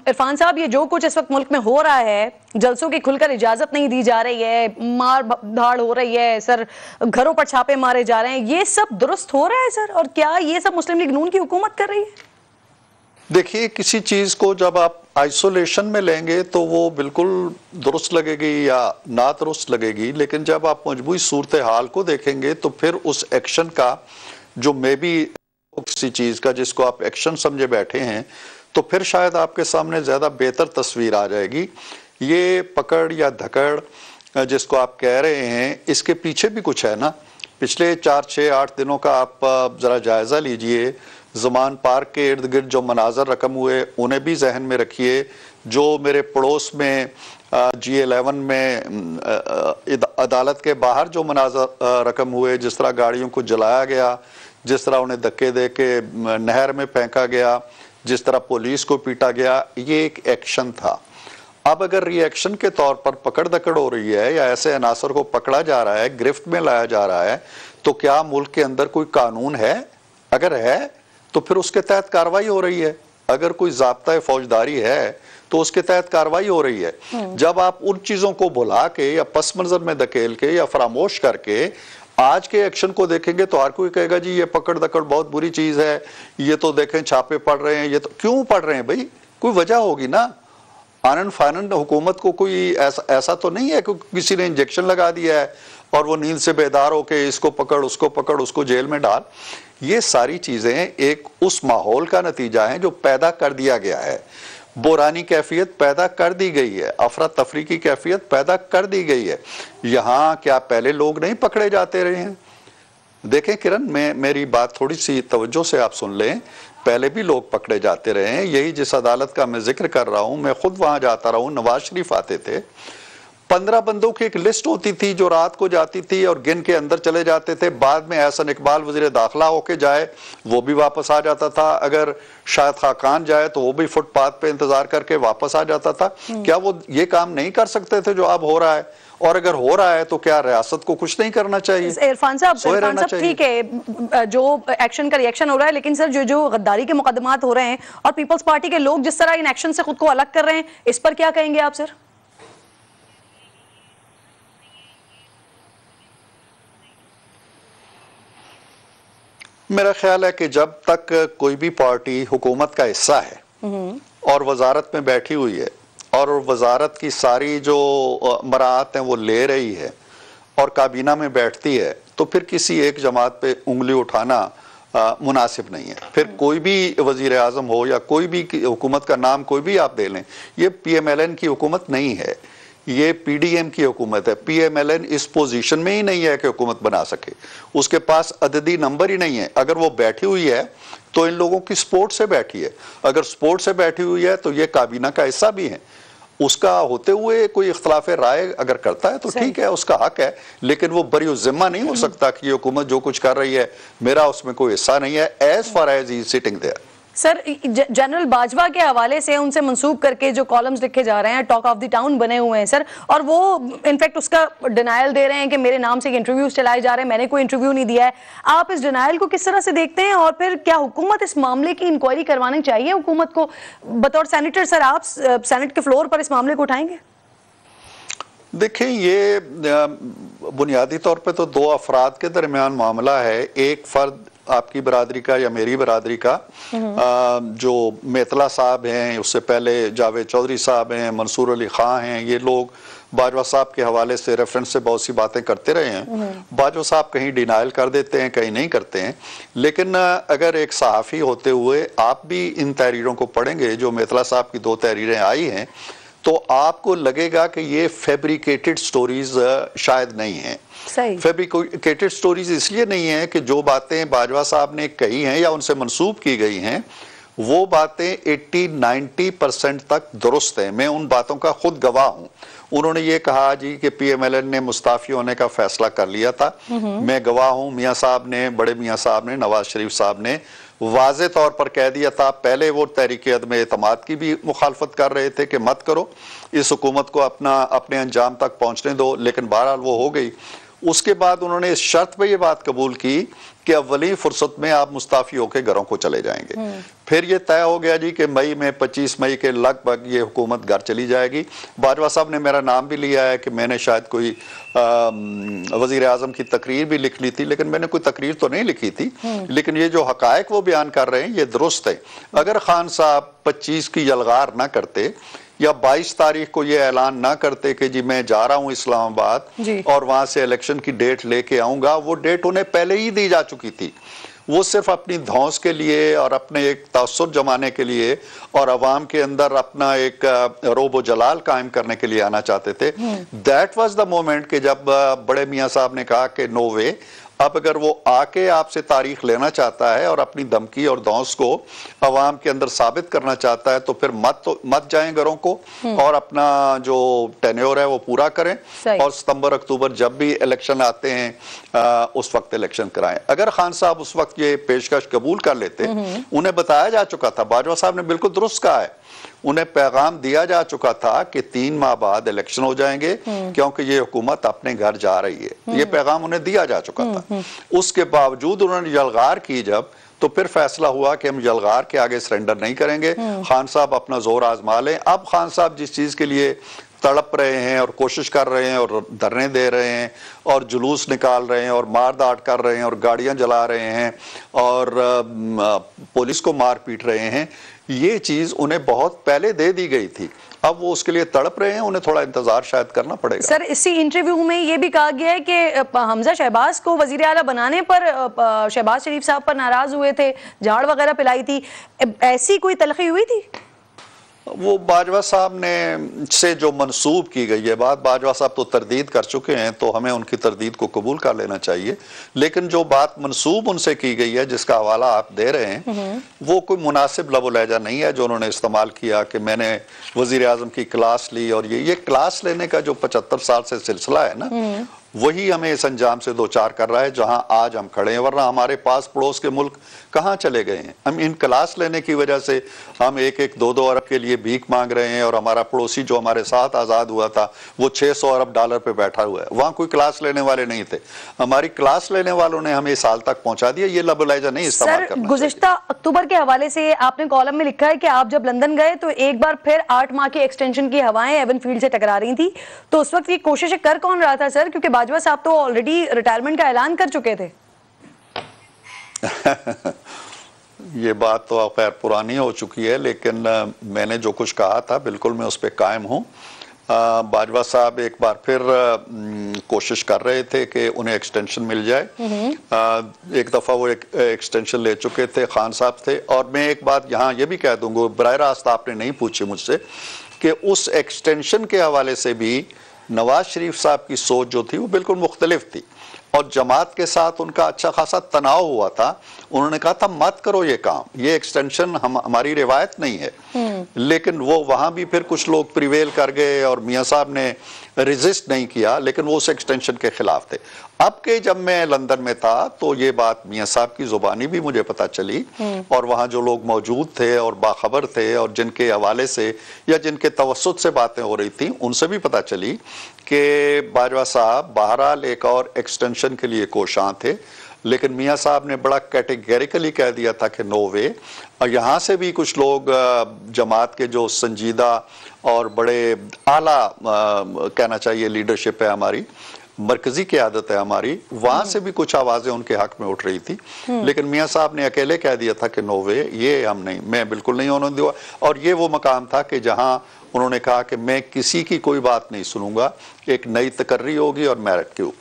इरफान साहब, ये जो कुछ इस वक्त मुल्क में हो रहा है, जलसों की खुलकर इजाजत नहीं दी जा रही है, मार धाड़ हो रही है सर, घरों पर छापे मारे जा रहे हैं, ये सब दुरुस्त हो रहा है सर? और क्या ये सब मुस्लिम लीग नून की हुकूमत कर रही है? देखिए, किसी चीज को जब आप आइसोलेशन में लेंगे तो वो बिल्कुल दुरुस्त लगेगी या ना दुरुस्त लगेगी, लेकिन जब आप मजबूरी सूरत हाल को देखेंगे तो फिर उस एक्शन का जो मे बी किसी चीज का जिसको आप एक्शन समझे बैठे हैं, तो फिर शायद आपके सामने ज्यादा बेहतर तस्वीर आ जाएगी। ये पकड़ या धकड़ जिसको आप कह रहे हैं, इसके पीछे भी कुछ है ना। पिछले 4, 6, 8 दिनों का आप जरा जायजा लीजिए। ज़मान पार्क के इर्द गिर्द जो मनाजर रकम हुए उन्हें भी जहन में रखिए। जो मेरे पड़ोस में G11 में अदालत के बाहर जो मनाजर रकम हुए, जिस तरह गाड़ियों को जलाया गया, जिस तरह उन्हें धक्के दे के नहर में फेंका गया, जिस तरह पुलिस को पीटा गया, ये एक एक्शन था। अब अगर रिएक्शन के तौर पर पकड़ दकड़ हो रही है या ऐसे अनासर को पकड़ा जा रहा है, गिरफ्त में लाया जा रहा है, तो क्या मुल्क के अंदर कोई कानून है? अगर है तो फिर उसके तहत कार्रवाई हो रही है। अगर कोई ज़ाब्ता फौजदारी है तो उसके तहत कार्रवाई हो रही है। जब आप उन चीज़ों को भुला के या पस मंजर में धकेल के या फरामोश करके आज के एक्शन को देखेंगे तो हर कोई कहेगा जी ये पकड़ दकड़ बहुत बुरी चीज है, ये तो देखें छापे पड़ रहे हैं। ये तो क्यों पड़ रहे हैं भाई? कोई वजह होगी ना। आनंद फानंद हुकूमत को कोई ऐसा तो नहीं है कि किसी ने इंजेक्शन लगा दिया है और वो नींद से बेदार होके इसको पकड़ उसको जेल में डाल। ये सारी चीजें एक उस माहौल का नतीजा है जो पैदा कर दिया गया है। बोरानी कैफियत पैदा कर दी गई है, अफरा तफरी की कैफियत पैदा कर दी गई है। यहाँ क्या पहले लोग नहीं पकड़े जाते रहे हैं? देखें किरण, मेरी बात थोड़ी सी तवज्जो से आप सुन लें। पहले भी लोग पकड़े जाते रहे हैं। यही जिस अदालत का मैं जिक्र कर रहा हूं, मैं खुद वहां जाता रहा हूं, नवाज शरीफ आते थे। 15 बंदों की एक लिस्ट होती थी जो रात को जाती थी और गिन के अंदर चले जाते थे। बाद में एहसन इकबाल वजीर दाखिला होके जाए, वो भी वापस आ जाता था। अगर शाहिद खान जाए तो वो भी फुटपाथ पे इंतजार करके वापस आ जाता था। क्या वो ये काम नहीं कर सकते थे जो अब हो रहा है? और अगर हो रहा है तो क्या रियासत को कुछ नहीं करना चाहिए? इरफान साहब ठीक है, जो एक्शन का रिएक्शन हो रहा है, लेकिन सर जो गद्दारी के मुकदमात हो रहे हैं और पीपल्स पार्टी के लोग जिस तरह इन एक्शन से खुद को अलग कर रहे हैं, इस पर क्या कहेंगे आप सर? मेरा ख्याल है कि जब तक कोई भी पार्टी हुकूमत का हिस्सा है और वजारत में बैठी हुई है और वजारत की सारी जो मराहत हैं वो ले रही है और काबीना में बैठती है, तो फिर किसी एक जमात पे उंगली उठाना मुनासिब नहीं है। फिर कोई भी वजीर आजम हो या कोई भी हुकूमत का नाम कोई भी आप दे लें, ये PMLN की हुकूमत नहीं है, ये PDM की हुकूमत है। PMLN इस पोजीशन में ही नहीं है कि हुकूमत बना सके। उसके पास अददी नंबर ही नहीं है। अगर वो बैठी हुई है तो इन लोगों की सपोर्ट से बैठी है। अगर सपोर्ट से बैठी हुई है तो ये काबीना का हिस्सा भी है। उसका होते हुए कोई इख्तलाफ राय अगर करता है तो ठीक है, उसका हक है, लेकिन वो बरी जिम्मा नहीं हो सकता कि ये हुकूमत जो कुछ कर रही है मेरा उसमें कोई हिस्सा नहीं है, as far as he sitting there. Sir, general Bajwa के हवाले से उनसे मंसूब करके जो कॉलम्स लिखे जा रहे हैं, टॉक ऑफ द टाउन बने हुए हैं सर, और वो इनफैक्ट उसका डिनायल दे रहे हैं कि मेरे नाम से इंटरव्यूज चलाए जा रहे हैं, मैंने कोई इंटरव्यू नहीं दिया है। आप इस डिनायल को किस तरह से देखते हैं? और फिर क्या हुकूमत इस मामले की इंक्वायरी करवानी चाहिए हुकूमत को? बतौर सेनेटर सर, आप सेनेट के फ्लोर पर इस मामले को उठाएंगे? देखिए, ये बुनियादी तौर पे तो दो अफराद के दरमियान मामला है। एक फर्द आपकी बरादरी का या मेरी बरादरी का, जो मेतला साहब हैं, उससे पहले जावेद चौधरी साहब हैं, मंसूर अली खां हैं, ये लोग बाजवा साहब के हवाले से रेफरेंस से बहुत सी बातें करते रहे हैं। बाजवा साहब कहीं डिनाइल कर देते हैं, कहीं नहीं करते हैं। लेकिन अगर एक सहाफ़ी होते हुए आप भी इन तहरीरों को पढ़ेंगे, जो मेतला साहब की 2 तहरीरें आई हैं, तो आपको लगेगा कि ये फैब्रिकेटेड स्टोरीज शायद नहीं है। फैब्रिकेटेड स्टोरीज इसलिए नहीं है कि जो बातें बाजवा साहब ने कही हैं या उनसे मंसूब की गई हैं, वो बातें 80-90% तक दुरुस्त हैं। मैं उन बातों का खुद गवाह हूं। उन्होंने ये कहा जी कि PMLN ने मुस्ताफी होने का फैसला कर लिया था। मैं गवाह हूं, मियाँ साहब ने, बड़े मियाँ साहब ने, नवाज शरीफ साहब ने वाज़े तौर पर कह दिया था। पहले वो तहरीक अदम एतमाद की भी मुखालफत कर रहे थे कि मत करो, इस हुकूमत को अपने अंजाम तक पहुंचने दो, लेकिन बहरहाल वो हो गई। उसके बाद उन्होंने इस शर्त पे ये बात कबूल की कि अव्वली फुर्सत में आप मुस्ताफी होकर घरों को चले जाएंगे। फिर ये तय हो गया जी कि मई में 25 मई के लगभग ये हुकूमत घर चली जाएगी। बाजवा साहब ने मेरा नाम भी लिया है कि मैंने शायद कोई वजीर आजम की तकरीर भी लिख ली थी, लेकिन मैंने कोई तकरीर तो नहीं लिखी थी। लेकिन ये जो हकायक वो बयान कर रहे हैं ये दुरुस्त है। अगर खान साहब 25 की यलगार ना करते या 22 तारीख को ये ऐलान ना करते कि जी मैं जा रहा हूं इस्लामाबाद और वहां से इलेक्शन की डेट लेके आऊंगा, वो डेट उन्हें पहले ही दी जा चुकी थी। वो सिर्फ अपनी धौंस के लिए और अपने एक तअस्सुर जमाने के लिए और अवाम के अंदर अपना एक रोबो जलाल कायम करने के लिए आना चाहते थे। दैट वाज द मोमेंट कि जब बड़े मियाँ साहब ने कहा कि नो वे, अब अगर वो आके आपसे तारीख लेना चाहता है और अपनी धमकी और धौंस को अवाम के अंदर साबित करना चाहता है तो फिर मत जाएं घरों को और अपना जो टेन्योर है वो पूरा करें और सितंबर अक्टूबर जब भी इलेक्शन आते हैं उस वक्त इलेक्शन कराएं। अगर खान साहब उस वक्त ये पेशकश कबूल कर लेते, उन्हें बताया जा चुका था, बाजवा साहब ने बिल्कुल दुरुस्त कहा है, उन्हें पैगाम दिया जा चुका था कि 3 माह बाद इलेक्शन हो जाएंगे क्योंकि ये हुकूमत अपने घर जा रही है। ये पैगाम उन्हें दिया जा चुका था। उसके बावजूद उन्होंने यलगार की जब, तो फिर फैसला हुआ कि हम यलगार के आगे सरेंडर नहीं करेंगे, खान साहब अपना जोर आजमा लें। अब खान साहब जिस चीज के लिए तड़प रहे हैं और कोशिश कर रहे हैं और धरने दे रहे हैं और जुलूस निकाल रहे हैं और मार दाट कर रहे हैं और गाड़ियां जला रहे हैं और पुलिस को मार पीट रहे हैं, ये चीज उन्हें बहुत पहले दे दी गई थी। अब वो उसके लिए तड़प रहे हैं, उन्हें थोड़ा इंतजार शायद करना पड़ेगा। सर, इसी इंटरव्यू में ये भी कहा गया है कि हमजा शहबाज को वजीर आला बनाने पर शहबाज शरीफ साहब पर नाराज हुए थे, झाड़ वगैरह पिलाई थी, ऐसी कोई तलखी हुई थी? वो बाजवा साहब ने से जो मंसूब की गई है बात, बाजवा साहब तो तरदीद कर चुके हैं तो हमें उनकी तरदीद को कबूल कर लेना चाहिए। लेकिन जो बात मंसूब उनसे की गई है जिसका हवाला आप दे रहे हैं वो कोई मुनासिब लबो लहजा नहीं है जो उन्होंने इस्तेमाल किया कि मैंने वजीर आजम की क्लास ली। और ये क्लास लेने का जो 75 साल से सिलसिला है ना, वही हमें इस अंजाम से दो चार कर रहा है जहां आज हम खड़े हैं। वरना हमारे पास पड़ोस के मुल्क कहां चले गए हैं। हम इन क्लास लेने की वजह से हम 1-1, 2-2 अरब के लिए भीख मांग रहे हैं और हमारा पड़ोसी जो हमारे साथ आजाद हुआ था वो 600 अरब डॉलर पे बैठा हुआ है। वहां कोई क्लास लेने वाले नहीं थे, हमारी क्लास लेने वालों ने हमें इस हाल तक पहुंचा दिया। ये लबुलैजा नहीं इस्तेमाल करना। गुज़िश्ता अक्टूबर के हवाले से आपने कॉलम में लिखा है कि आप जब लंदन गए तो एक बार फिर 8 माह की एक्सटेंशन की हवाएं एवन फील्ड से टकरा रही थी, तो उस वक्त ये कोशिशें कर कौन रहा था सर? क्योंकि बाजवा साहब तो ऑलरेडी रिटायरमेंट का ऐलान कर चुके थे। ये बात तो खैर पुरानी हो चुकी है, लेकिन मैंने जो कुछ कहा था बिल्कुल मैं उस पर कायम हूँ। बाजवा साहब एक बार फिर कोशिश कर रहे थे कि उन्हें एक्सटेंशन मिल जाए। एक दफ़ा वो एक्सटेंशन ले चुके थे, खान साहब थे। और मैं एक बात यहाँ ये भी कह दूंगा, बराह रास्त आपने नहीं पूछी मुझसे, कि उस एक्सटेंशन के हवाले से भी नवाज शरीफ साहब की सोच जो थी वो बिल्कुल मुख्तलिफ थी और जमात के साथ उनका अच्छा खासा तनाव हुआ था। उन्होंने कहा था मत करो ये काम, ये एक्सटेंशन हमारी रिवायत नहीं है। लेकिन वो वहां भी फिर कुछ लोग प्रिवेल कर गए और मियाँ साहब ने रेजिस्ट नहीं किया, लेकिन वो उस एक्सटेंशन के खिलाफ थे। अब के जब मैं लंदन में था तो ये बात मियाँ साहब की जुबानी भी मुझे पता चली और वहाँ जो लोग मौजूद थे और बाखबर थे और जिनके हवाले से या जिनके तवस्सुत से बातें हो रही थी उनसे भी पता चली कि बाजवा साहब बहरहाल एक और एक्सटेंशन के लिए कोशां थे। लेकिन मियाँ साहब ने बड़ा कैटेगरिकली कह दिया था कि नो वे। और यहाँ से भी कुछ लोग जमात के जो संजीदा और बड़े आला कहना चाहिए लीडरशिप है हमारी, मरकजी क़यादत है हमारी, वहां से भी कुछ आवाजें उनके हक में उठ रही थी। लेकिन मियाँ साहब ने अकेले कह दिया था कि नो वे, ये हम नहीं, मैं बिल्कुल नहीं होने दूंगा। और ये वो मकाम था कि जहां उन्होंने कहा कि मैं किसी की कोई बात नहीं सुनूंगा, एक नई तकर्री होगी और मेरिट के ऊपर।